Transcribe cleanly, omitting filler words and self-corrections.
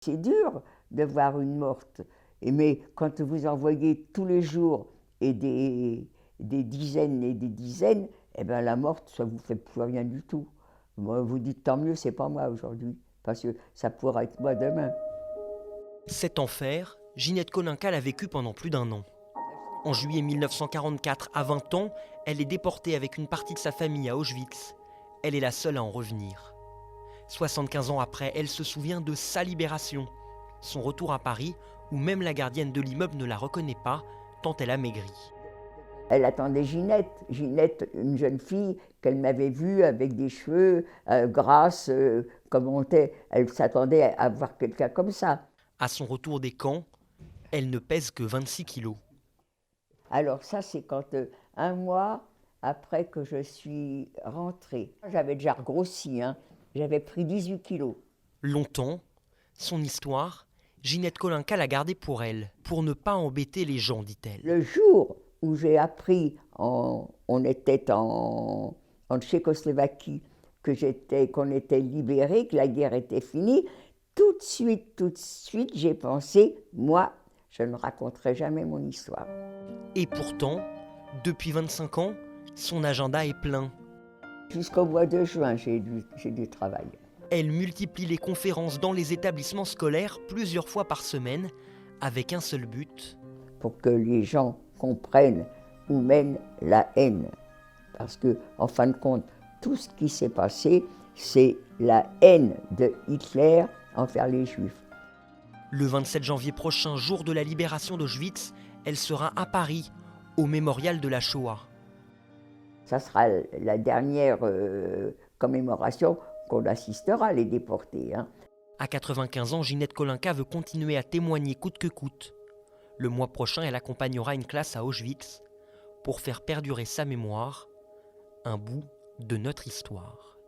C'est dur de voir une morte, mais quand vous en voyez tous les jours et des dizaines et des dizaines, eh bien la morte, ça ne vous fait plus rien du tout. Moi, vous dites tant mieux, c'est pas moi aujourd'hui, parce que ça pourra être moi demain. Cet enfer, Ginette Kolinka l'a vécu pendant plus d'1 an. En juillet 1944, à 20 ans, elle est déportée avec une partie de sa famille à Auschwitz. Elle est la seule à en revenir. 75 ans après, elle se souvient de sa libération, son retour à Paris, où même la gardienne de l'immeuble ne la reconnaît pas, tant elle a maigri. Elle attendait Ginette. Ginette, une jeune fille qu'elle m'avait vue avec des cheveux grasses, comme on était. Elle s'attendait à voir quelqu'un comme ça. À son retour des camps, elle ne pèse que 26 kilos. Alors ça, c'est quand 1 mois après que je suis rentrée. J'avais déjà grossi, hein. J'avais pris 18 kilos. Longtemps, son histoire, Ginette Kolinka l'a gardée pour elle, pour ne pas embêter les gens, dit-elle. Le jour où j'ai appris, on était en Tchécoslovaquie, qu'on était libérés, que la guerre était finie, tout de suite, j'ai pensé, moi, je ne raconterai jamais mon histoire. Et pourtant, depuis 25 ans, son agenda est plein. Jusqu'au mois de juin, j'ai du travail. Elle multiplie les conférences dans les établissements scolaires plusieurs fois par semaine, avec un seul but. Pour que les gens comprennent où mène la haine. Parce que, en fin de compte, tout ce qui s'est passé, c'est la haine de Hitler envers les Juifs. Le 27 janvier prochain, jour de la libération d'Auschwitz, elle sera à Paris, au mémorial de la Shoah. Ça sera la dernière commémoration qu'on assistera, les déportés. Hein. À 95 ans, Ginette Kolinka veut continuer à témoigner coûte que coûte. Le mois prochain, elle accompagnera une classe à Auschwitz pour faire perdurer sa mémoire, un bout de notre histoire.